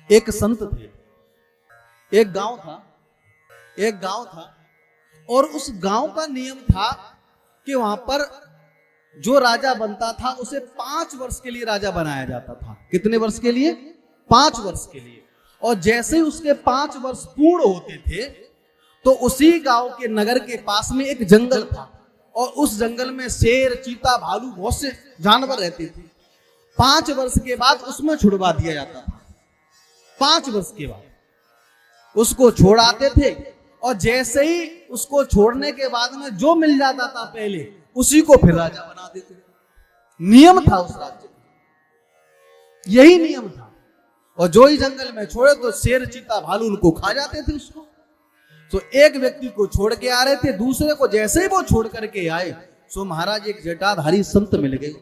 एक संत थे, एक गांव था और उस गांव का नियम था कि वहां पर जो राजा बनता था उसे 5 वर्ष के लिए राजा बनाया जाता था। कितने वर्ष के लिए? 5 वर्ष के लिए। और जैसे ही उसके 5 वर्ष पूर्ण होते थे तो उसी गांव के नगर के पास में एक जंगल था और उस जंगल में शेर, चीता, भालू, बहुत से जानवर रहते थे। 5 वर्ष के बाद उसमें छुड़वा दिया जाता था। 5 वर्ष के बाद उसको छोड़ाते थे और जैसे ही उसको छोड़ने के बाद में जो मिल जाता था पहले उसी को फिर राजा बना देते। नियम था उस राज्य का, यही नियम था। और जो ही जंगल में छोड़े तो शेर, चीता, भालू उनको खा जाते थे उसको। तो एक व्यक्ति को छोड़ के आ रहे थे, दूसरे को जैसे ही वो छोड़ करके आए सो महाराज एक जटाधारी संत मिल गए।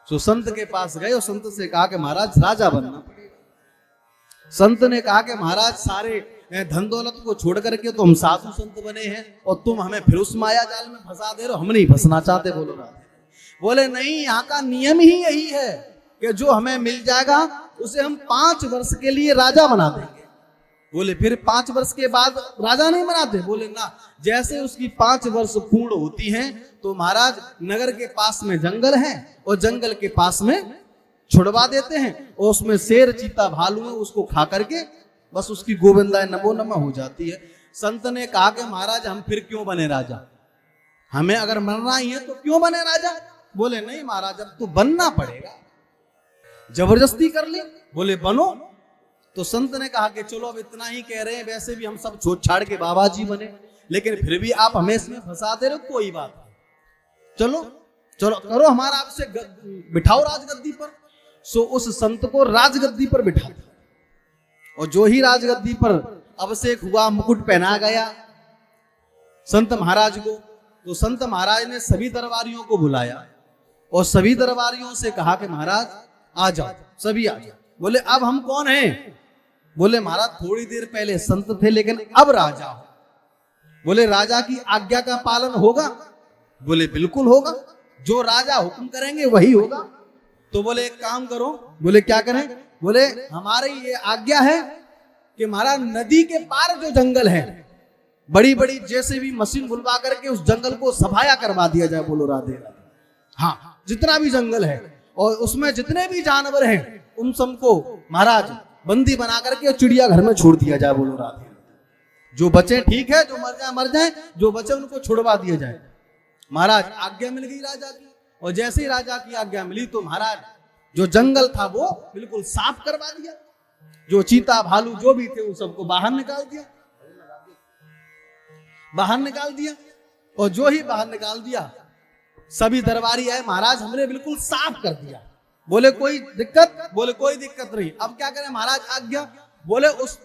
तो संत के पास गए और संत से कहा कि महाराज राजा बनना पड़ेगा। संत ने कहा कि महाराज सारे धन दौलत को छोड़ करके तो हम साधु संत बने हैं और तुम हमें फिर उस माया जाल में फंसा दे रहे हो, हम नहीं फंसना चाहते। बोलो राधे। बोले नहीं, यहाँ का नियम ही यही है कि जो हमें मिल जाएगा उसे हम 5 वर्ष के लिए राजा बना देंगे। बोले फिर 5 वर्ष के बाद राजा नहीं बनाते? बोले ना, जैसे उसकी 5 वर्ष पूर्ण होती हैं तो महाराज नगर के पास में जंगल है और जंगल के पास में छुड़वा देते हैं और उसमें शेर, चीता, भालू है, उसको खा करके बस उसकी गोविंदाय नमो नमः हो जाती है। संत ने कहा कि महाराज हम फिर क्यों बने राजा, हमें अगर मरना ही है तो क्यों बने राजा? बोले नहीं महाराज, अब तो बनना पड़ेगा, जबरदस्ती कर ली। बोले बनो। तो संत ने कहा कि चलो अब इतना ही कह रहे हैं, वैसे भी हम सब छोड़ छाड़ के बाबा जी बने, लेकिन फिर भी आप हमें इसमें फंसा दे रहे हो, कोई बात नहीं, चलो चलो करो, हमारा आपसे बिठाओ राजगद्दी पर। सो उस संत को राजगद्दी पर बिठा दिया और जो ही राजगद्दी पर अभिषेक हुआ, मुकुट पहना गया संत महाराज को, तो संत महाराज ने सभी दरबारियों को बुलाया और सभी दरबारियों से कहा कि महाराज आ जाओ, सभी आ जाओ। बोले अब हम कौन हैं? बोले महाराज थोड़ी देर पहले संत थे लेकिन अब राजा हो। बोले राजा की आज्ञा का पालन होगा? बोले बिल्कुल होगा, जो राजा हुक्म करेंगे वही होगा। तो बोले एक काम करो। बोले क्या करें? बोले हमारी ये आज्ञा है कि महाराज नदी के पार जो जंगल है, बड़ी बड़ी जैसे भी मशीन बुलवा करके उस जंगल को सफाया करवा दिया जाए। बोलो राधे राधे। हाँ, जितना भी जंगल है और उसमें जितने भी जानवर हैं उन सबको महाराज बंदी बना करके चिड़िया घर में छोड़ दिया जाए। बोलो राधे। जो बचे ठीक है, जो मर जाए, जो बचे उनको छुड़वा दिया जाए। महाराज आज्ञा मिल गई राजा की और जैसे ही राजा की आज्ञा मिली तो महाराज जो जंगल था वो बिल्कुल साफ करवा दिया। जो चीता, भालू जो भी थे उन सबको बाहर निकाल दिया, और जो ही बाहर निकाल दिया सभी दरबारी आए, महाराज हमने बिल्कुल साफ कर दिया। बोले कोई दिक्कत? बोले कोई दिक्कत नहीं। अब क्या करें महाराज? आज्ञा। बोले उस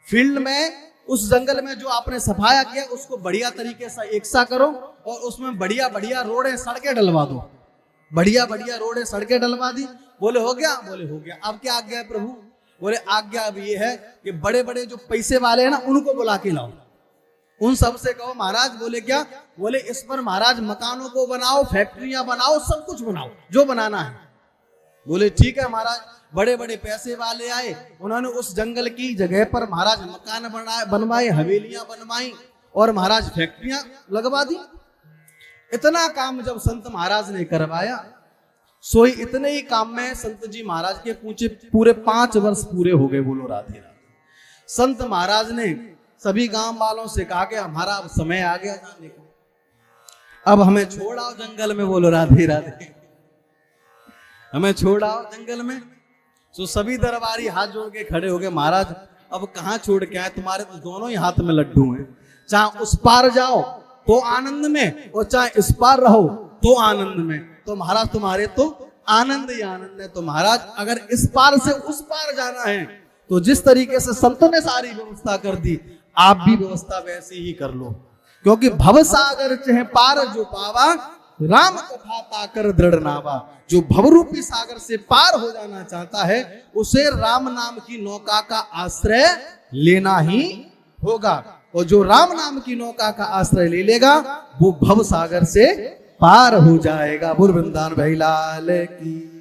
फील्ड में, उस जंगल में जो आपने सफाया किया उसको बढ़िया तरीके से एकसा करो और उसमें बढ़िया बढ़िया रोडें, सड़कें डलवा दो। बढ़िया बढ़िया रोडें, सड़कें डलवा दी। बोले हो गया? बोले हो गया। अब क्या आज्ञा है प्रभु? बोले आज्ञा अब ये है कि बड़े बड़े जो पैसे वाले हैं ना उनको बुला के लाओ, उन सब से कहो महाराज। बोले क्या? बोले इस पर महाराज मकानों को बनाओ, फैक्ट्रियां बनाओ, सब कुछ बनाओ जो बनाना है। बोले ठीक है महाराज। बड़े बड़े पैसे वाले आए, उन्होंने उस जंगल की जगह पर महाराज मकान बनवाए, हवेलियां बनवाई और महाराज फैक्ट्रियां लगवा दी। इतना काम जब संत महाराज ने करवाया, सोई इतने ही काम में संत जी महाराज के पूरे 5 वर्ष पूरे हो गए। बोलो राधे राधे। संत महाराज ने सभी गांव वालों से कहा कि हमारा अब समय आ गया जाने का, अब हमें छोड़ आओ जंगल में। बोलो राधे राधे। हमें छोड़ आओ जंगल में। तो सभी दरबारी हाथ जोड़ के खड़े हो गए, महाराज अब कहाँ छोड़ के आए, तुम्हारे तो दोनों ही हाथ में लड्डू हैं, चाहे उस पार जाओ तो आनंद में और चाहे इस पार रहो तो आनंद में। तो महाराज तुम्हारे तो आनंद ही आनंद है। तो महाराज अगर इस पार से उस पार जाना है तो जिस तरीके से संत ने सारी व्यवस्था कर दी, आप भी व्यवस्था वैसी ही कर लो, क्योंकि भव सागर चहे पार जो पावा, राम कथा ताकर दृढ़ नावा। जो भवरूपी सागर से पार हो जाना चाहता है उसे राम नाम की नौका का आश्रय लेना ही होगा, और जो राम नाम की नौका का आश्रय ले लेगा वो भव सागर से पार हो जाएगा। बोल वृंदावन भाई लाल की।